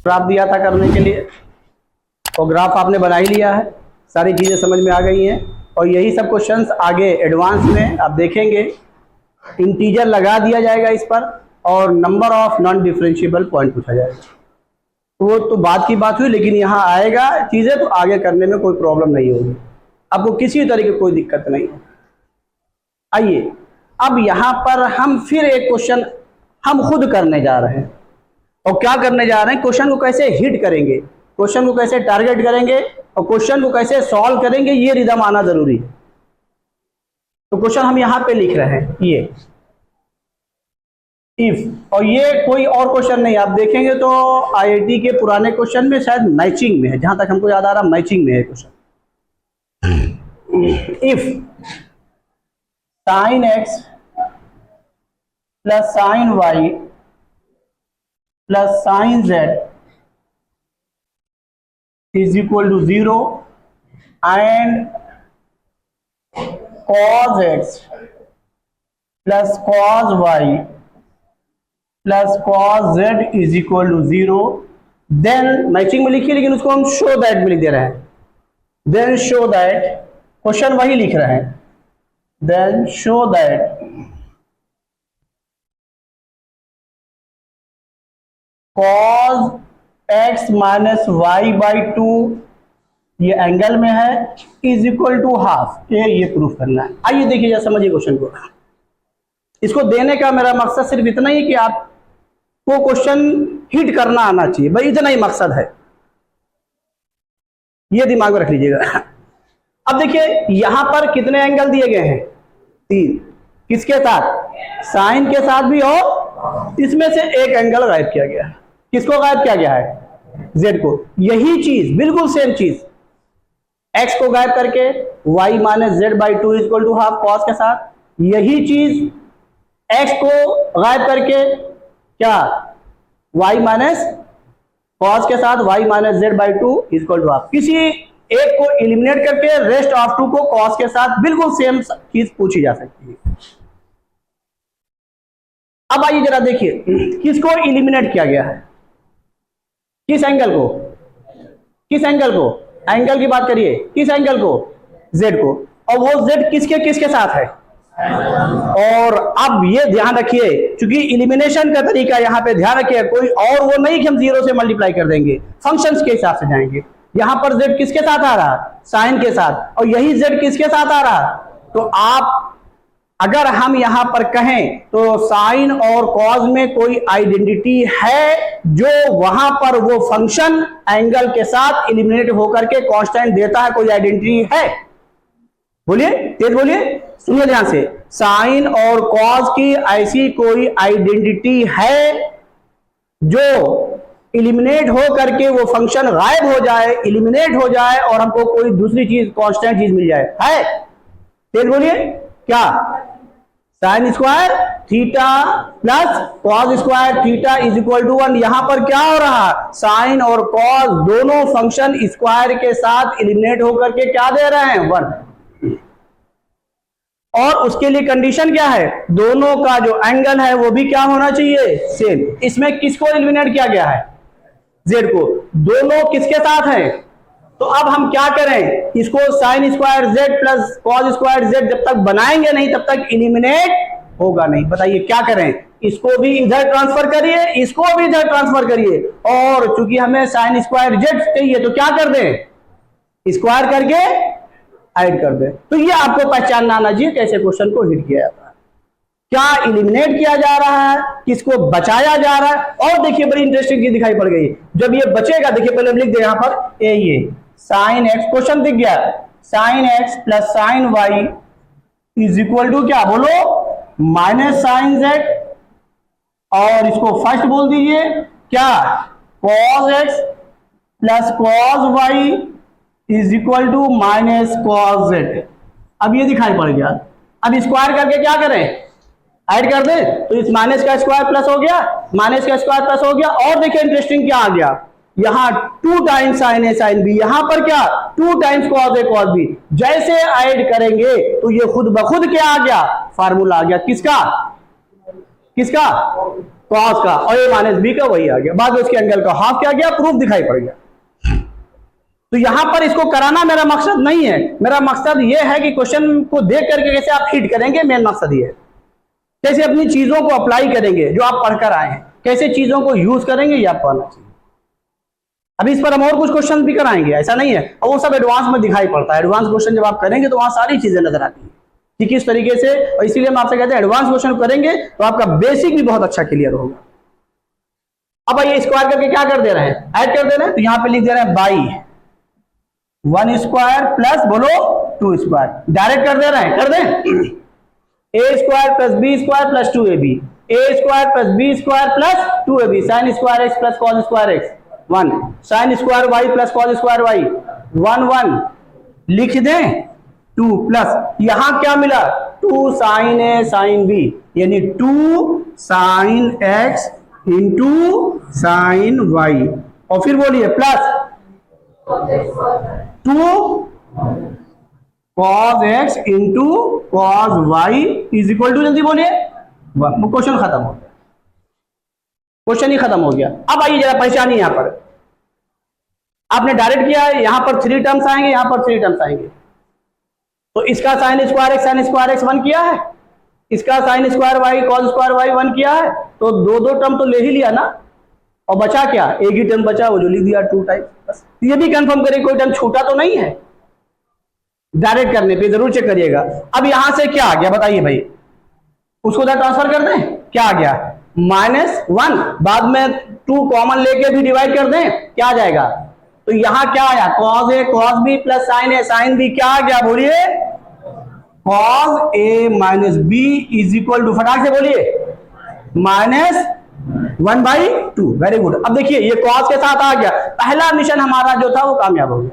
Graph दिया था करने के लिए, और ग्राफ आपने बना ही लिया है, सारी चीज़ें समझ में आ गई हैं। और यही सब क्वेश्चंस आगे एडवांस में आप देखेंगे, इंटीजर लगा दिया जाएगा इस पर और number of non differentiable point पूछा जाएगा। वो तो बात की बात हुई, लेकिन यहाँ आएगा चीज़ें तो आगे करने में कोई प्रॉब्लम नहीं होगी, आपको किसी तरह की कोई दिक्कत नहीं है। आइए अब यहाँ पर हम फिर एक क्वेश्चन हम खुद करने जा रहे हैं। और क्या करने जा रहे हैं, क्वेश्चन को कैसे हिट करेंगे, क्वेश्चन को कैसे टारगेट करेंगे और क्वेश्चन को कैसे सॉल्व करेंगे, ये रिदम आना जरूरी है। तो क्वेश्चन हम यहाँ पे लिख रहे हैं ये इफ, और ये कोई और क्वेश्चन नहीं, आप देखेंगे तो आईआईटी के पुराने क्वेश्चन में शायद मैचिंग में है, जहां तक हमको याद आ रहा मैचिंग में है question. If sine x plus sine y plus sine z is equal to 0 and cos x plus cos y plus cos z is equal to 0, then matching में लिखिए, लेकिन उसको हम शो दैट में लिख दे रहे हैं। देन शो दैट, क्वेश्चन वही लिख रहे हैं, then show that cos x minus y by 2 ये एंगल में है इज इक्वल टू हाफ, ये प्रूफ करना है। आइए देखिए जरा समझिए क्वेश्चन को। इसको देने का मेरा मकसद सिर्फ इतना ही कि आपको क्वेश्चन हिट करना आना चाहिए, भाई इतना ही मकसद है, ये दिमाग में रख लीजिएगा। अब देखिए यहां पर कितने एंगल दिए गए हैं, 3, किसके साथ, साइन के साथ भी, और इसमें से एक एंगल गायब किया गया है। किसको गायब किया गया है, जेड को। यही चीज बिल्कुल सेम चीज x को गायब करके y minus z by 2 equal to half cos के साथ, यही चीज x को गायब करके क्या y माइनस कॉस के साथ y minus z by 2 equal to half. किसी एक को एलिमिनेट करके रेस्ट ऑफ 2 को कॉस के साथ बिल्कुल सेम चीज पूछी जा सकती है। अब आइए जरा देखिए किसको एलिमिनेट किया गया है, किस एंगल को, किस एंगल को, एंगल की बात करिए, किस एंगल को, z को, और वो z किसके किसके साथ है। और अब ये ध्यान रखिए, क्योंकि एलिमिनेशन का तरीका यहाँ पे ध्यान रखिए, कोई और वो नहीं कि हम 0 से मल्टीप्लाई कर देंगे, फंक्शंस के हिसाब से जाएंगे। यहाँ पर z किसके साथ आ रहा, साइन के साथ, और यही z किसके साथ आ रहा। तो आप अगर हम यहां पर कहें तो साइन और कॉस में कोई आइडेंटिटी है जो वहां पर वो फंक्शन एंगल के साथ एलिमिनेट होकर के कांस्टेंट देता है, कोई आइडेंटिटी है, बोलिए तेज बोलिए, सुनिए ध्यान से, साइन और कॉस की ऐसी कोई आइडेंटिटी है जो एलिमिनेट हो करके वो फंक्शन गायब हो जाए, एलिमिनेट हो जाए और हमको कोई दूसरी चीज कांस्टेंट चीज मिल जाए, है, तेज बोलिए, क्या, sine square theta plus cos square theta is equal to 1। यहां पर क्या हो रहा, साइन और कॉस दोनों फंक्शन स्क्वायर के साथ एलिमिनेट होकर के क्या दे रहे हैं, 1। और उसके लिए कंडीशन क्या है, दोनों का जो एंगल है वो भी क्या होना चाहिए, सेम। इसमें किसको एलिमिनेट किया गया है, जेड को, दोनों किसके साथ हैं। तो अब हम क्या करें, इसको sine square Z plus cos square Z जब तक बनाएंगे नहीं तब तक एलिमिनेट होगा नहीं। बताइए क्या करें, इसको भी इधर ट्रांसफर करिए, इसको भी इधर ट्रांसफर करिए, और चूंकि हमें साइन स्क्वायर जेड चाहिए तो क्या कर दें, स्क्वायर करके ऐड कर दें। तो ये आपको पहचानना आना चाहिए कैसे क्वेश्चन को हिट किया जाता है, क्या एलिमिनेट किया जा रहा है, किसको बचाया जा रहा है। और देखिए बड़ी इंटरेस्टिंग चीज दिखाई पड़ गई, जब ये बचेगा, देखिए पहले लिख दे यहां पर ये साइन एक्स, क्वेश्चन दिख गया, sine x plus sine y is equal to क्या, बोलो, माइनस साइन जेड, और इसको फर्स्ट बोल दीजिए क्या, cos x plus cos y is equal to minus cos z. अब ये दिखाई पड़ गया, अब स्क्वायर करके क्या करें, ऐड कर दे, तो इस माइनस का स्क्वायर प्लस हो गया, माइनस का स्क्वायर प्लस हो गया। और देखिए इंटरेस्टिंग क्या आ गया, यहां 2 टाइम्स साइन ए साइन बी, यहां पर क्या 2 times cos A cos B. जैसे ऐड करेंगे तो ये खुद ब खुद क्या आ गया, फार्मूला आ गया, किसका, किसका, कॉस का, और ए माइनस बी का वही आ गया, बाद में उसके एंगल का हाफ क्या गया, प्रूफ दिखाई पड़ गया। तो यहां पर इसको कराना मेरा मकसद नहीं है, मेरा मकसद यह है कि क्वेश्चन को देख करके कैसे आप हिट करेंगे, मेन मकसद ये है। कैसे अपनी चीजों को अप्लाई करेंगे जो आप पढ़कर आए हैं, कैसे चीजों को यूज करेंगे, ये आपको आना चाहिए। अभी इस पर हम और कुछ क्वेश्चन भी कराएंगे, ऐसा नहीं है, और वो सब एडवांस में दिखाई पड़ता है। एडवांस क्वेश्चन जब आप करेंगे तो वहां सारी चीजें नजर आती है कि किस तरीके से, और इसीलिए हम आपसे कहते हैं एडवांस क्वेश्चन करेंगे तो आपका बेसिक भी बहुत अच्छा क्लियर होगा। अब ये स्क्वायर करके क्या कर दे रहे हैं, ऐड कर दे रहे हैं, तो यहां पे लिख दे रहे हैं बाई 1 स्क्वायर प्लस बोलो 2 स्क्वायर, डायरेक्ट कर दे रहे हैं, कर दें a square plus b square plus 2ab, a square plus b square plus 2ab, sine square x plus cos square x 1, sine square y plus cos square y 1 1, लिख दें 2 plus यहां क्या मिला 2 साइन ए साइन बी, यानी 2 sine x into sine y, और फिर बोलिए plus 2 cos x into cos y is equal to, जल्दी बोलिए, क्वेश्चन खत्म हो गया, क्वेश्चन ही खत्म हो गया। अब आइए जरा पहचानिए, यहां पर आपने डायरेक्ट किया है, यहां पर 3 टर्म्स आएंगे, यहां पर 3 टर्म्स आएंगे, तो इसका साइन स्क्वायर एक्स 1 किया है, इसका sine square y cos square y 1 किया है, तो दो टर्म तो ले ही लिया ना, और बचा क्या, एक ही टर्म बचा, वो जो लिख दिया 2 टाइम्स बस। ये भी कंफर्म करिए कोई टर्म छूटा तो नहीं है, डायरेक्ट करने पे जरूर चेक करिएगा। अब यहां से क्या आ गया बताइए भाई, उसको ट्रांसफर कर दें, क्या आ गया -1, बाद में 2 कॉमन लेके भी डिवाइड कर दें, क्या आ जाएगा, तो यहां क्या आया cos a cos b plus sin a sin b, क्या आ गया बोलिए cos a minus b is equal to, फटाक से बोलिए -1/2। Very good. अब देखिए ये cos के साथ आ गया, पहला मिशन हमारा जो था वो कामयाब हो गया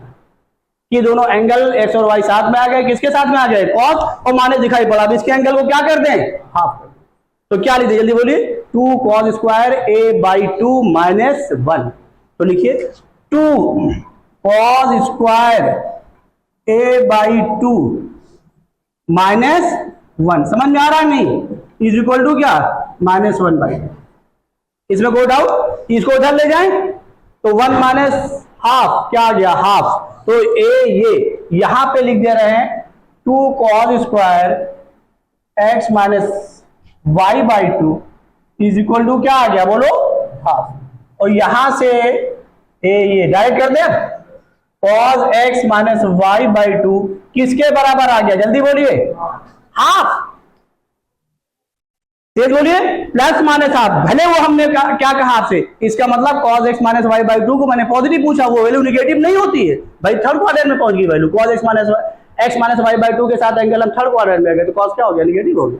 कि दोनों एंगल x और y साथ में आ गए, किसके साथ में आ गए, cos और माइनस दिखाई पड़ा, अब इसके एंगल को क्या कर दें, हाफ कर दें, तो क्या लिखिए जल्दी बोलिए 2 cos स्क्वायर a/2 -1, तो लिखिए 2 cos स्क्वायर a/2 -1, समझ में आ रहा है नहीं, इज इक्वल टू क्या -1/2। इसमें कोई डाउट, इसको उधर ले जाएं तो 1 माइनस हाफ, क्या आ गया हाफ, तो ये यहां पे लिख दे रहे हैं 2 cos square x minus y/2 is equal to क्या आ गया बोलो हाफ, और यहां से ये डायरेक्ट कर दे, cos x माइनस y/2 किसके बराबर आ गया, जल्दी बोलिए हाफ, तेज बोलिए, प्लस माइनस हाफ, भले वो हमने क्या कहा आपसे, इसका मतलब cos x माइनस y/2 को मैंने पॉजिटिव पूछा, वो वैल्यू नेगेटिव नहीं होती है भाई, थर्ड क्वाड्रेंट में पहुंच गई value, cos x minus y/2 के साथ एंगल हम थर्ड क्वाड्रेंट में गए, तो cos क्या हो गया, नेगेटिव हो गया,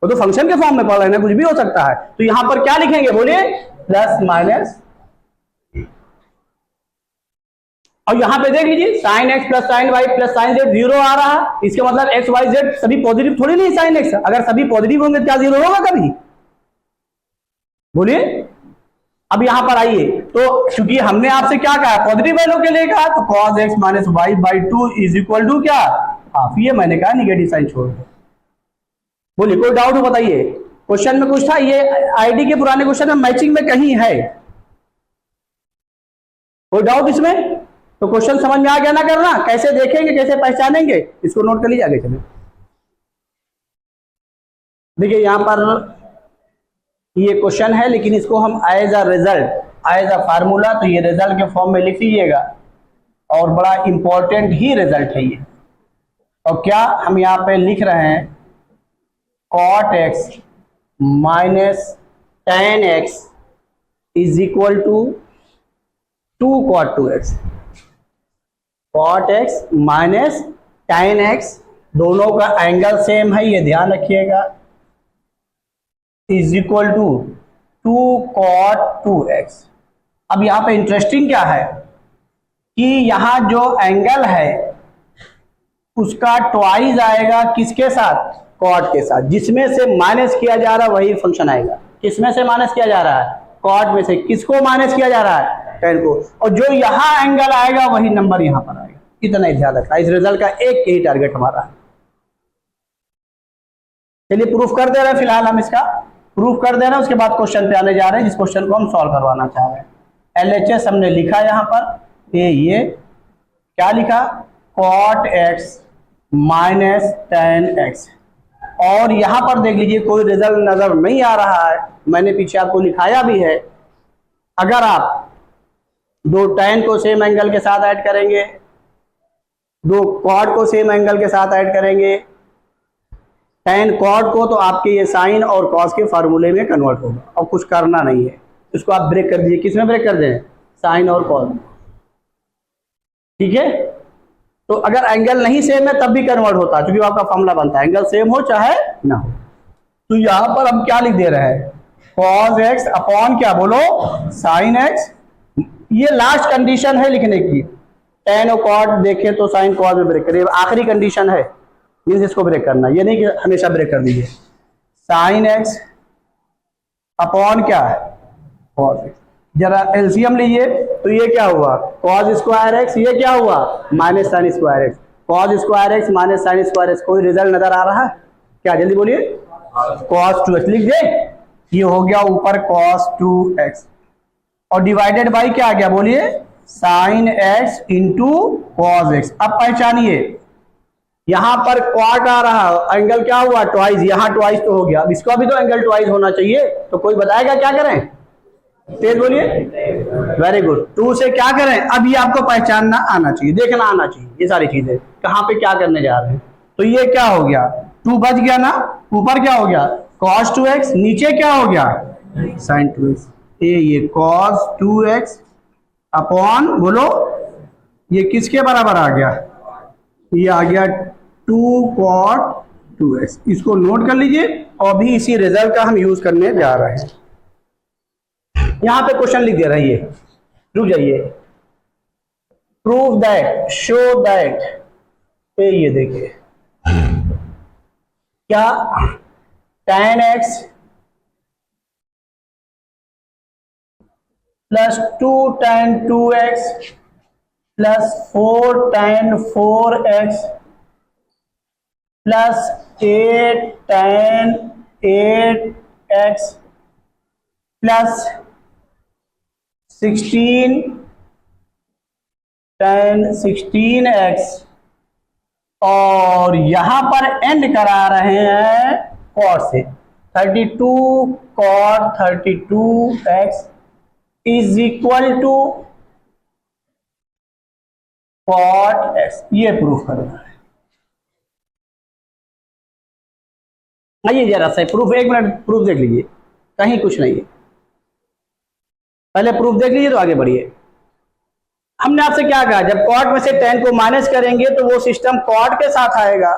वो तो फंक्शन के फॉर्म में पढ़ रहे हैं, कुछ भी हो सकता है, तो यहां पर क्या लिखेंगे बोलिए प्लस माइनस, और यहां पे देख लीजिए sin x plus sin y plus sin z 0 आ रहा, इसका मतलब x y z सभी पॉजिटिव थोड़ी नहीं, sin x अगर सभी पॉजिटिव होंगे क्या 0 होगा कभी, बोलिए। अब यहां पर आइए, तो क्योंकि हमने आपसे क्या कहा पॉजिटिव वैल्यू के लिए कहा, तो cos x minus y/2 is equal to क्या हाफ, ये मैंने कहा निगेटिव साइन छोड़ दो, बोलिए कोई डाउट हो बताइए, क्वेश्चन में कुछ था, ये आईडी के पुराने क्वेश्चन में मैचिंग में कहीं है, कोई डाउट इसमें, तो क्वेश्चन समझ में आ गया ना, करना कैसे देखेंगे कैसे पहचानेंगे, इसको नोट कर लीजिए, आगे चलिए। देखिए यहां पर ये क्वेश्चन है, लेकिन इसको हम as a result, as a formula, तो ये रिजल्ट के फॉर्म में लिख लीजिएगा, और बड़ा इंपॉर्टेंट ही रिजल्ट है ये, और क्या हम यहां पे लिख रहे हैं cot x minus tan x is equal to 2 cot 2x, cot x minus tan x, दोनों का एंगल सेम है, ये ध्यान रखिएगा, is equal to 2 cot 2x। अब यहां पे इंटरेस्टिंग क्या है कि यहां जो एंगल है उसका ट्वाइस आएगा किसके साथ, cot के साथ, जिसमें से माइनस किया जा रहा है वही फंक्शन आएगा, किसमें से माइनस किया जा रहा है, cot में से, किसको माइनस किया जा रहा है, tan को, और जो यहां एंगल आएगा वही नंबर यहां पर आएगा, इतना ही ध्यान रखना, इस रिजल्ट का एक ही टारगेट हमारा है। चलिए प्रूफ कर दे रहे हैं फिलहाल हम इसका, प्रूफ कर दे रहे हैं, उसके बाद क्वेश्चन पे आने जा रहे हैं जिस क्वेश्चन को हम सॉल्व करवाना चाह रहे हैं। LHS हमने लिखा यहाँ पर, ये क्या लिखा, cot x minus tan x। और यहाँ पर देख लीजिए कोई रिजल्ट नजर नहीं आ रहा है, मैंने पीछे आपको लिखाया भी है। अगर आप दो tan को सेम एंगल के साथ ऐड करेंगे, दो cot को सेम एंगल के साथ ऐड करेंगे, tan cot को, तो आपके ये साइन और cos के फार्मूले में कन्वर्ट होगा और कुछ करना नहीं है। इसको आप ब्रेक कर दीजिए, किसमें ब्रेक कर दें, साइन और cos। ठीक है, तो अगर एंगल नहीं सेम है तब भी कन्वर्ट होता है, क्योंकि आपका फॉर्मूला बनता है एंगल सेम हो चाहे ना हो। तो यहां पर हम क्या लिख दे रहे हैं, cos x अपॉन क्या बोलो, sin x। ये लास्ट कंडीशन है लिखने की, tan और cot देखे तो sin cos में ब्रेक करिए, आखिरी कंडीशन है, मीन्स इसको ब्रेक करना, ये नहीं कि हमेशा ब्रेक कर दीजिए। sin x अपॉन क्या है, cos x। जरा एलसीएम लीजिए तो ये क्या हुआ, cos स्क्वायर x, ये क्या हुआ, minus sine square x। cos square x minus sine square x, कोई रिजल्ट नजर आ रहा है क्या, जल्दी बोलिए, cos 2x लिख दे, ये हो गया ऊपर cos 2x और डिवाइडेड बाई क्या आ गया, बोलिए sin x into cos x। अब पहचानिए यहां पर cot आ रहा है, एंगल क्या हुआ, ट्वाइस, यहां ट्वाइस तो हो गया, अब इसका भी तो एंगल ट्वाइस होना चाहिए, तो कोई बताएगा क्या करें, तेज बोलिए, वेरी गुड। 2 से क्या करें, अब ये आपको पहचानना आना चाहिए, देखना आना चाहिए ये सारी चीजें कहां पे क्या करने जा रहे हैं। तो ये क्या हो गया, 2 बच गया ना, ऊपर क्या हो गया cos 2x, नीचे क्या हो गया sin 2x, ये cos 2x अपॉन बोलो ये किसके बराबर आ गया, ये आ गया 2 cot 2x। इसको नोट कर लीजिए और भी इसी रिजल्ट का हम यूज करने जा रहे हैं। यहां पे क्वेश्चन लिख दे रही है, रुक जाइए, प्रूव दैट, शो दैट, ये देखिए क्या, tan x plus 2 tan 2x plus 4 tan 4x plus 8 tan 8x plus 16 tan 16x और यहां पर एंड करा रहे हैं cot से, 32 cot 32x is equal to cot x। ये प्रूफ करना है, आइए जरा से प्रूफ, 1 मिनट प्रूफ देख लीजिए, कहीं कुछ नहीं है, पहले प्रूफ देख लीजिए तो आगे बढ़िए। हमने आपसे क्या कहा, जब cot में से tan को माइनस करेंगे तो वो सिस्टम cot के साथ आएगा,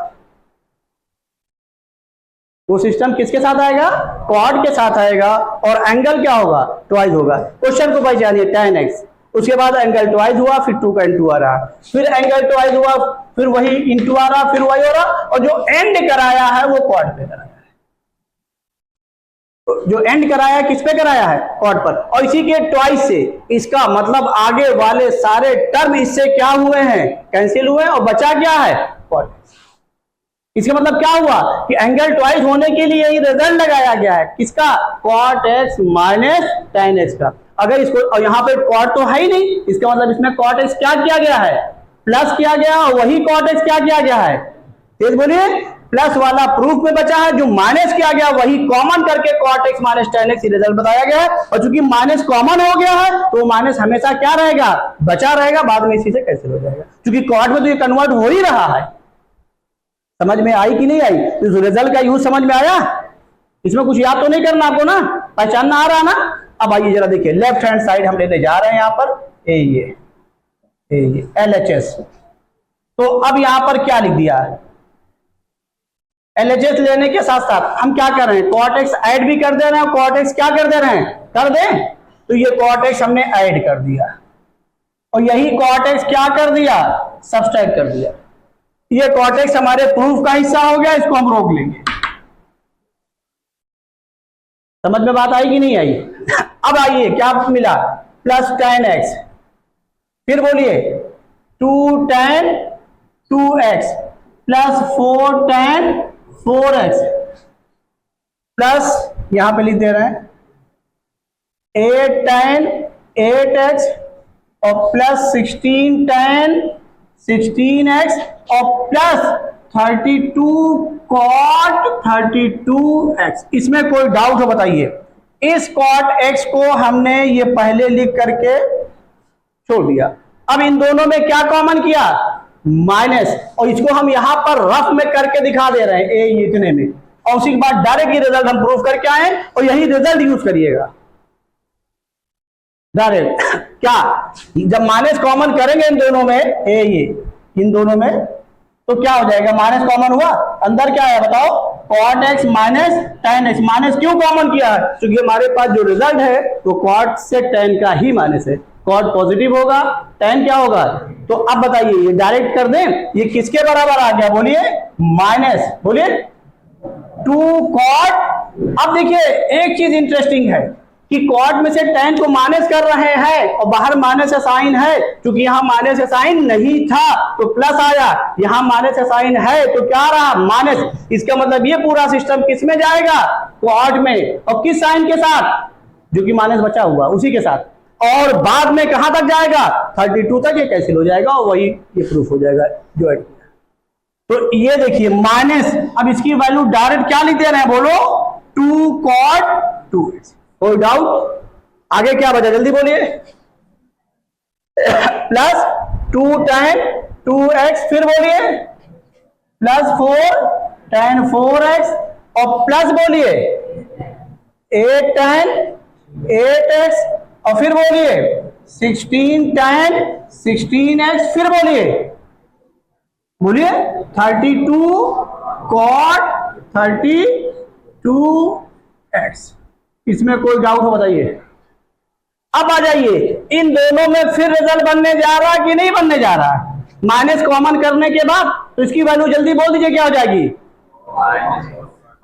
वो सिस्टम किसके साथ आएगा, cot के साथ आएगा, और एंगल क्या होगा, ट्वाइस होगा। क्वेश्चन को पहचानिए, tan x, उसके बाद एंगल ट्वाइस हुआ, फिर 2 का इंटू आ रहा, फिर एंगल ट्वाइस हुआ, फिर वही इंटू आ रहा, फिर वही हो रहा, और जो एंड कराया है वो cot पे कराया है, जो एंड कराया किस पे कराया है, cot पर, और इसी के ट्वाइस से, इसका मतलब आगे वाले सारे टर्म इससे क्या हुए हैं, कैंसिल हुए, और बचा क्या है, cot। इसका मतलब क्या हुआ कि एंगल ट्वाइस होने के लिए ये रिजल्ट लगाया गया है, किसका, cot x minus tan x का। अगर इसको, और यहाँ पे cot तो है ही नहीं, इसका मतलब इसमें cot x क्या किया गया है, प्लस किया गया, और वही cot x क्या किया गया है, तेज बोलिए, प्लस वाला प्रूफ में बचा है, जो माइनस किया गया वही कॉमन करके cot x minus tan x result बताया गया है। और चूंकि माइनस कॉमन हो गया है तो माइनस हमेशा क्या रहेगा, बचा रहेगा, बाद में इसी से कैंसिल हो जाएगा, क्योंकि cot में तो ये कन्वर्ट हो ही रहा है। समझ में आई कि नहीं आई, तो रिजल्ट का यूज समझ में आया, इसमें कुछ याद तो नहीं करना आपको ना, पहचानना आ रहा ना। अब आइए जरा देखिए, लेफ्ट हैंड साइड हम लेने जा रहे हैं यहाँ पर, ये LHS। तो अब यहाँ पर क्या लिख दिया है, LHS लेने के साथ साथ हम क्या कर रहे हैं, cot x ऐड भी कर दे रहे हैं, cot x क्या कर दे रहे हैं, कर दें, तो ये cot x हमने ऐड कर दिया, और यही cot x क्या कर दिया, सब्सट्रैक्ट कर दिया। ये cot x हमारे प्रूफ का हिस्सा हो गया, इसको हम रोक लेंगे। समझ में बात आई कि नहीं आई। अब आइए क्या मिला, प्लस tan x, फिर बोलिए 2 tan 2x plus 4 tan 4x plus यहां पे लिख दे रहे हैं 8 tan 8x और प्लस 16 tan 16x और प्लस 32 cot 32x। इसमें कोई डाउट हो बताइए? इस cot x को हमने ये पहले लिख करके छोड़ दिया। अब इन दोनों में क्या कॉमन किया? माइनस, और इसको हम यहां पर रफ में करके दिखा दे रहे हैं ए इतने में, और उसी के बाद डायरेक्ट ये रिजल्ट हम प्रूफ करके आए और यही रिजल्ट यूज करिएगा डायरेक्ट। क्या जब माइनस कॉमन करेंगे इन दोनों में, ए ये इन दोनों में, तो क्या हो जाएगा? माइनस कॉमन हुआ, अंदर क्या है बताओ? cot x minus tan x। Minus क्यों कॉमन किया है? क्योंकि हमारे पास जो रिजल्ट है वो cot से tan का ही माइनस है। cot पॉजिटिव होगा, tan क्या होगा? तो अब बताइए ये डायरेक्ट कर दें, ये किसके बराबर आ गया? बोलिए माइनस, बोलिए 2 cot। अब देखिए एक चीज इंटरेस्टिंग है कि cot में से tan को माइनस कर रहे हैं और बाहर माइनस का साइन है, क्योंकि यहां माइनस का साइन नहीं था तो प्लस आया, यहां माइनस का साइन है तो क्या रहा? माइनस। इसका मतलब ये पूरा सिस्टम किस में जाएगा? cot में, और किस साइन के साथ? जो कि माइनस बचा हुआ उसी के साथ, और बाद में कहां तक जाएगा? 32 तक। ये कैंसिल हो जाएगा और वही ये प्रूफ हो जाएगा जो है। तो ये देखिए माइनस, अब इसकी वैल्यू डायरेक्ट क्या लिख दे रहे हैं? बोलो 2 cot 2x। कोई डाउट? आगे क्या बचा जल्दी बोलिए? प्लस 2 tan 2x, फिर बोलिए प्लस 4 tan 4x, और प्लस बोलिए 8 tan 8x, और फिर बोलिए 16 tan 16x, फिर बोलिए 32 cot 32x। इसमें कोई डाउट हो बताइए? अब आ जाइए, इन दोनों में फिर रिजल्ट बनने जा रहा है कि नहीं बनने जा रहा? माइनस कॉमन करने के बाद तो इसकी वैल्यू जल्दी बोल दीजिए क्या हो जाएगी?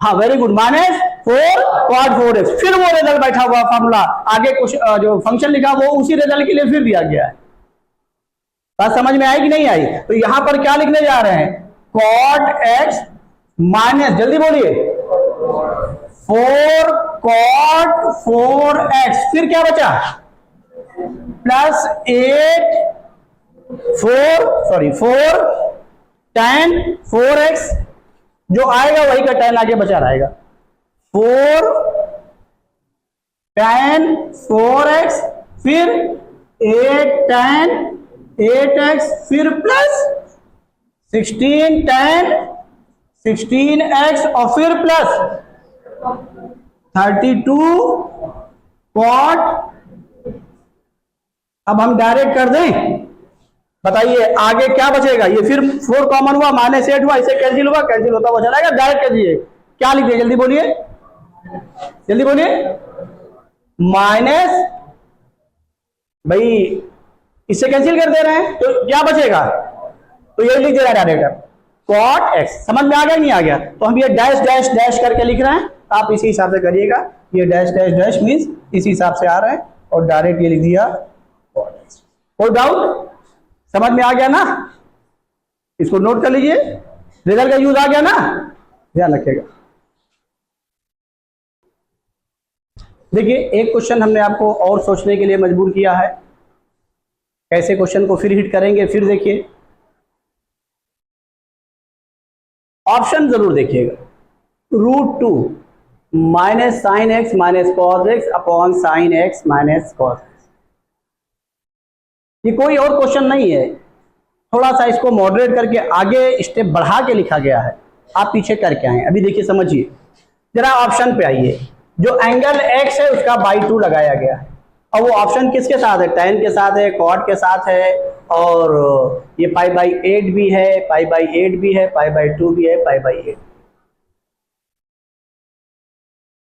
हाँ very good, minus 4 cot 4x। फिर वो रिजल्ट बैठा हुआ फॉर्मूला, आगे कुछ जो फंक्शन लिखा वो उसी रिजल्ट के लिए फिर दिया गया है। बात समझ में आई कि नहीं आई? तो यहां पर क्या लिखने जा रहे हैं? cot x माइनस, जल्दी बोलिए 4 cot 4x, फिर क्या बचा? प्लस 4 tan 4x, जो आएगा वही का tan आगे बचा रहेगा। 4 tan 4x, फिर 8 tan 8x, फिर प्लस 16 tan 16x, और फिर प्लस 32 cot। अब हम डायरेक्ट कर दें, बताइए आगे क्या बचेगा? ये फिर 4 कॉमन हुआ, माइनस 8 हुआ, इसे कैंसिल हुआ, कैंसिल होता हुआ चला जाएगा। डायरेक्ट कर दीजिए, क्या लिख दिए जल्दी बोलिए, जल्दी बोलिए। माइनस, भाई इससे कैंसिल कर दे रहे हैं तो क्या बचेगा? तो ये लिख दे रहा है डायरेक्ट cot x। समझ में आ गया नहीं आ गया? तो हम ये डैश डैश डैश करके लिख रहे हैं, आप इसी हिसाब से करिएगा। ये डैश डैश डैश मीन्स इसी हिसाब से आ रहा है, और डायरेक्ट ये लिख दिया cot x। कोई डाउट? समझ में आ गया ना? इसको नोट कर लीजिए, रिजल्ट का यूज आ गया ना? ध्यान रखिएगा। देखिए एक क्वेश्चन हमने आपको और सोचने के लिए मजबूर किया है, कैसे क्वेश्चन को फिर हिट करेंगे, फिर देखिए ऑप्शन जरूर देखिएगा। √2 minus sine x minus cos x upon sine x minus cos x. ये कोई और क्वेश्चन नहीं है, थोड़ा सा इसको मॉडरेट करके आगे स्टेप बढ़ा के लिखा गया है, आप पीछे करके आए। अभी देखिए समझिए, जरा ऑप्शन पे आइए। जो एंगल x है उसका बाई 2 लगाया गया है, और वो ऑप्शन किसके साथ है? tan के साथ है, cot के साथ है, और ये π/8 भी है, π/8 भी है, π/2 भी है, π/8।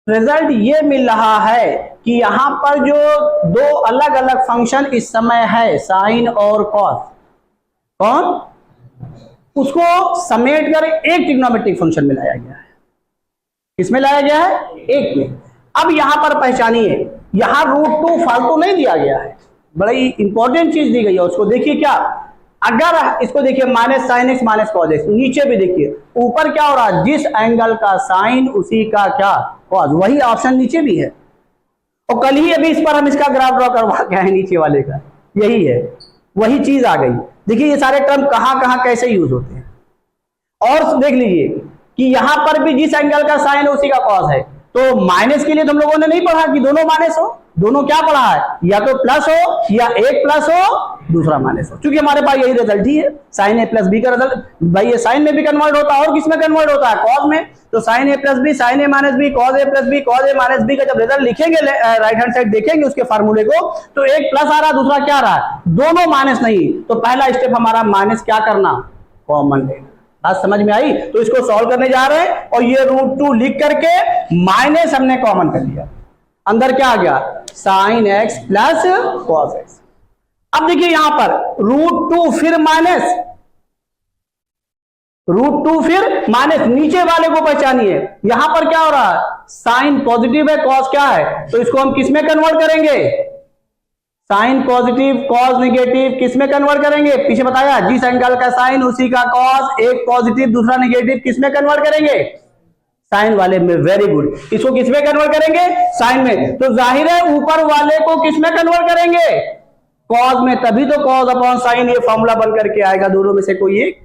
रिजल्ट ये मिल रहा है कि यहां पर जो दो अलग अलग फंक्शन इस समय है, साइन और कॉस, कौन? उसको समेट कर एक ट्रिग्नोमेट्रिक फंक्शन में लाया गया है। किसमें लाया गया है? एक में। अब यहां पर पहचानिए, यहां √2 फालतू नहीं दिया गया है, बड़ी इंपॉर्टेंट चीज दी गई है। उसको देखिए क्या, अगर इसको देखिए minus sine x minus cos x, नीचे भी देखिए ऊपर क्या हो रहा है, जिस एंगल का साइन उसी का क्या कॉज, वही ऑप्शन नीचे भी है। और कल ही अभी इस पर हम इसका ग्राफ ड्रॉ करवा के आए नीचे वाले का, यही है, वही चीज आ गई। देखिए ये सारे टर्म कहां कहां कैसे यूज होते हैं। और देख लीजिए कि यहां पर भी जिस एंगल का साइन उसी का कॉज है, तो माइनस के लिए तुम लोगों ने नहीं पढ़ा कि दोनों माइनस हो, दोनों क्या पढ़ा है, या तो प्लस हो या एक प्लस हो दूसरा माइनस हो, क्योंकि हमारे पास यही रिजल्ट ही है, साइन ए प्लस बी का रिजल्ट। भाई ये साइन में भी कन्वर्ट होता है और किस में कन्वर्ट होता है, कॉज में। तो साइन ए प्लस बी, साइन ए माइनस बी, कॉज ए प्लस बी, कॉज ए माइनस बी का जब रिजल्ट लिखेंगे राइट हैंड साइड देखेंगे उसके फार्मूले को, तो एक प्लस आ रहा दूसरा क्या आ रहा है, दोनों माइनस नहीं। तो पहला स्टेप हमारा माइनस क्या करना, कॉमन लेना। बात समझ में आई। तो इसको सॉल्व करने जा रहे हैं और ये √2 लिख करके माइनस हमने कॉमन कर लिया, अंदर क्या आ गया, sine x plus cos x. अब देखिए यहां पर √2 फिर माइनस, √2 फिर माइनस, नीचे वाले को पहचानिए। यहां पर क्या हो रहा है, साइन पॉजिटिव है, कॉस क्या है, तो इसको हम किस में कन्वर्ट करेंगे, साइन पॉजिटिव कॉस नेगेटिव, किस में कन्वर्ट करेंगे, पीछे बताया जिस एंगल का साइन उसी का कॉस, एक पॉजिटिव दूसरा नेगेटिव, किस में कन्वर्ट करेंगे, साइन वाले में। वेरी गुड, इसको किस में कन्वर्ट करेंगे, साइन में। तो जाहिर है ऊपर वाले को किस में कन्वर्ट करेंगे, कॉस में, तभी तो कॉस अपॉन साइन ये फॉर्मूला बन करके आएगा, दोनों में से कोई एक।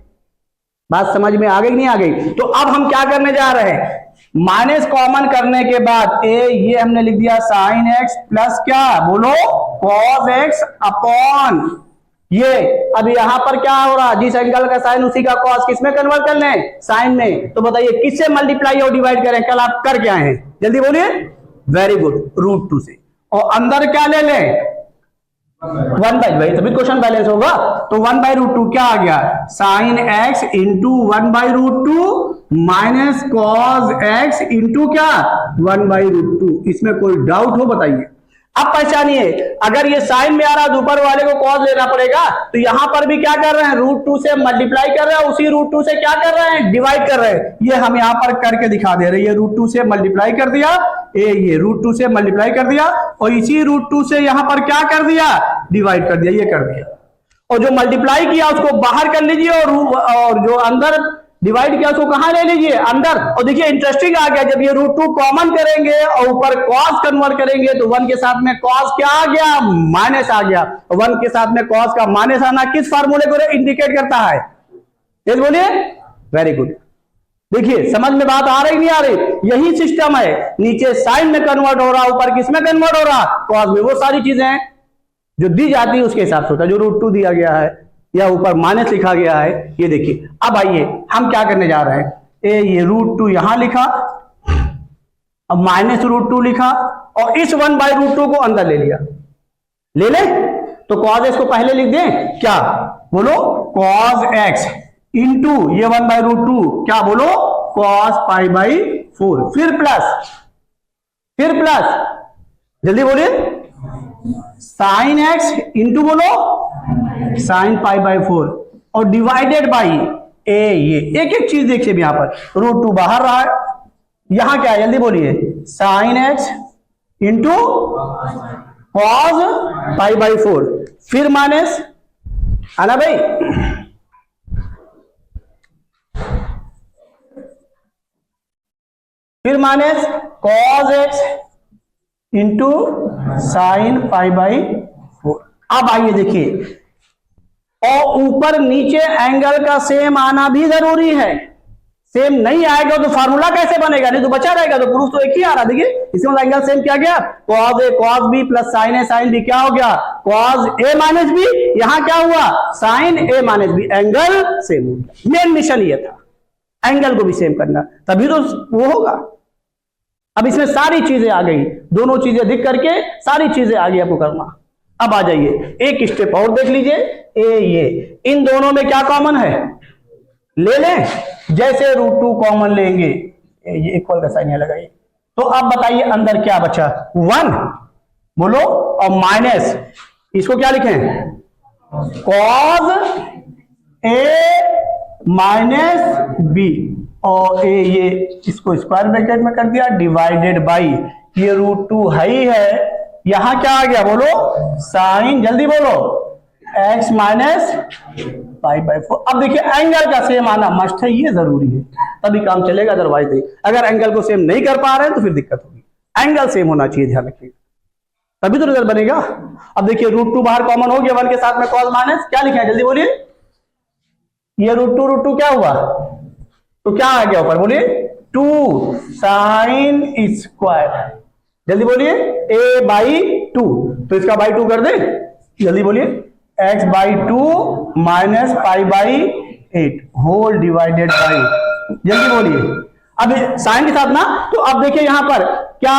बात समझ में आ गई नहीं आ गई। तो अब हम क्या करने जा रहे हैं, माइनस कॉमन करने के बाद ये हमने लिख दिया साइन एक्स प्लस क्या, बोलो कॉस एक्स अपॉन ये। अब यहां पर क्या हो रहा, जिस एंगल का साइन उसी का कॉस, किस में कन्वर्ट कर लें, साइन में। तो बताइए किससे मल्टीप्लाई और डिवाइड करें, कल आप कर क्या है, जल्दी बोलिए। वेरी गुड, √2 से। और अंदर क्या ले लें, 1/, तभी क्वेश्चन बैलेंस होगा। तो 1/√2 क्या आ गया, sine x into 1/√2 minus cos x into क्या 1/√2। इसमें कोई डाउट हो बताइए। अब पहचानिए, अगर ये साइन में आ रहा है ऊपर वाले को कॉस लेना पड़ेगा, तो यहां पर भी क्या कर रहे हैं, √2 से मल्टीप्लाई कर रहे हैं, उसी √2 से क्या कर रहे हैं, डिवाइड कर रहे हैं। ये हम यहां पर करके दिखा दे रहे हैं, ये √2 से मल्टीप्लाई कर दिया, ये √2 से मल्टीप्लाई कर दिया, और इसी √2 से यहां पर क्या कर दिया, डिवाइड कर दिया, ये कर दिया। और जो मल्टीप्लाई किया उसको बाहर कर लीजिए, और जो अंदर डिवाइड किया उसको कहां ले लीजिए, अंदर। और देखिए इंटरेस्टिंग आ गया, जब ये √2 कॉमन करेंगे और ऊपर कॉस कन्वर्ट करेंगे, तो 1 के साथ में कॉस क्या आ गया, माइनस आ गया। 1 के साथ में कॉस का माइनस आना किस फार्मूले को इंडिकेट करता है, ये बोलिए। वेरी गुड, देखिए समझ में बात आ रही नहीं आ रही, यही सिस्टम है। नीचे साइन में कन्वर्ट हो रहा, ऊपर किस में कन्वर्ट हो रहा, कॉस में। वो सारी चीजें जो दी जाती है उसके हिसाब से होता है, जो √2 दिया गया है या ऊपर माइनस लिखा गया है, ये देखिए। अब आइए हम क्या करने जा रहे हैं, ये √2 यहां लिखा, अब माइनस √2 लिखा, और इस 1/√2 को अंदर ले लिया, ले ले। तो कॉस एक्स को पहले लिख दें, क्या बोलो, कॉस एक्स इंटू ये 1/√2 क्या बोलो, कॉस π/4, फिर प्लस, जल्दी बोलिए, साइन एक्स इंटू बोलो साइन π/4, और डिवाइडेड बाई ये एक एक चीज देखिए यहां पर, √2 बाहर रहा है, यहां क्या है, जल्दी बोलिए, साइन एक्स इंटू कॉस π/4, फिर माइनस, है ना भाई, फिर minus cos x into sine π/4। अब आइए देखिए, और ऊपर नीचे एंगल का सेम आना भी जरूरी है। सेम नहीं आएगा तो फार्मूला कैसे बनेगा, नहीं तो बचा रहेगा, तो प्रूफ तो एक ही आ रहा। देखिए इसमें एंगल सेम क्या गया, cos A cos B plus sign A sine B, क्या हो गया, कॉस ए माइनस बी। यहां क्या हुआ, साइन ए माइनस बी, एंगल सेम हो गया। मेन मिशन ये था, एंगल को भी सेम करना, तभी तो वो होगा। अब इसमें सारी चीजें आ गई, दोनों चीजें दिख करके सारी चीजें आ गई आपको करना। अब आ जाइए एक स्टेप और देख लीजिए, ये इन दोनों में क्या कॉमन है, ले लें। जैसे √2 कॉमन लेंगे, ये इक्वल का साइन यहां लगाइए, तो अब बताइए अंदर क्या बचा, 1 बोलो, और माइनस, इसको क्या लिखें, कॉस ए माइनस बी, और ये इसको स्क्वायर ब्रैकेट में कर दिया, डिवाइडेड बाई ये √2 है ही है, यहां क्या आ गया बोलो, साइन, जल्दी बोलो, x माइनस पाई बाई 4। अब देखिए एंगल का सेम आना मस्ट है, ये जरूरी है, तभी काम चलेगा, अदरवाइज नहीं। अगर एंगल को सेम नहीं कर पा रहे हैं तो फिर दिक्कत होगी। एंगल सेम होना चाहिए, ध्यान रखिएगा, तभी तो रिजल्ट बनेगा। अब देखिए √2 बाहर कॉमन हो गया, 1 के साथ में cos माइनस क्या लिखे हैं, जल्दी बोलिए। ये √2 क्या हुआ, तो क्या आ गया ऊपर, बोलिए 2 sin स्क्वायर, जल्दी बोलिए a/2, तो इसका बाई 2 कर दे, जल्दी बोलिए, x/2 minus π/8 whole divided by, जल्दी बोलिए। अब साइन के साथ ना, तो अब देखिए यहां पर क्या,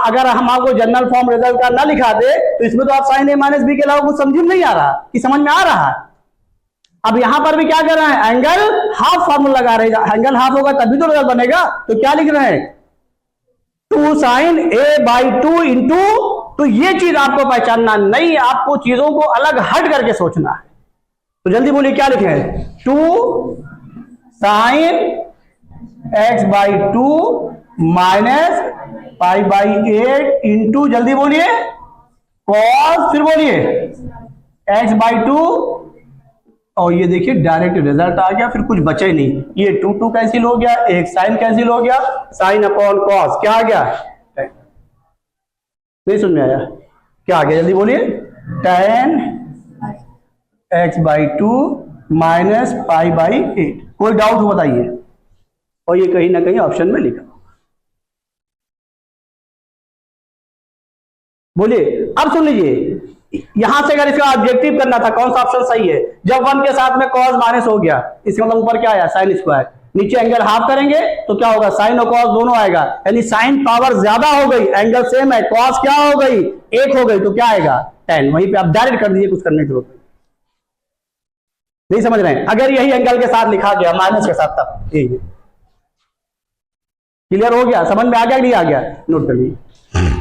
अगर हम आपको जनरल फॉर्म रिजल्ट का ना लिखा दे तो इसमें तो आप साइन a माइनस बी के अलावा कुछ समझ नहीं आ रहा कि समझ में आ रहा है। अब यहां पर भी क्या कर रहे हैं, एंगल हाफ फॉर्मूला लगा रहे हैं, एंगल हाफ होगा तभी तो रिजल्ट बनेगा। तो क्या लिख रहे हैं, 2 sin a/2 इंटू, तो ये चीज आपको पहचानना नहीं, आपको चीजों को अलग हट करके सोचना है। तो जल्दी बोलिए क्या लिखे हैं, 2 sin x/2 माइनस π/8 इंटू, जल्दी बोलिए, cos, फिर बोलिए x/2, और ये देखिए डायरेक्ट रिजल्ट आ गया, फिर कुछ बचे नहीं, ये 2 कैंसिल हो गया, एक साइन कैंसिल हो गया, साइन अपॉन कॉस क्या आ गया, नहीं समझ में आया, क्या आ गया, जल्दी बोलिए, tan x/2 माइनस π/8। कोई डाउट हो बताइए, और ये कहीं ना कहीं ऑप्शन में लिखा, बोलिए। अब सुन लीजिए, यहां से अगर इसका ऑब्जेक्टिव करना था, कौन सा ऑप्शन सही है, जब 1 के साथ में cos माइनस हो गया, इसका मतलब ऊपर क्या आया, साइन स्क्वायर, नीचे एंगल हाफ करेंगे तो क्या होगा, साइन और cos दोनों आएगा, यानी साइन पावर ज्यादा हो गई, एंगल सेम है, cos क्या हो गई, 1 हो गई, तो क्या आएगा, tan। वहीं पे आप डायरेक्ट कर दीजिए, कुछ करने की जरूरत नहीं समझ रहे हैं। अगर यही एंगल के साथ लिखा गया माइनस के साथ, तब यही क्लियर हो गया, समझ में आ गया, नहीं आ गया, नोट कर लीजिए।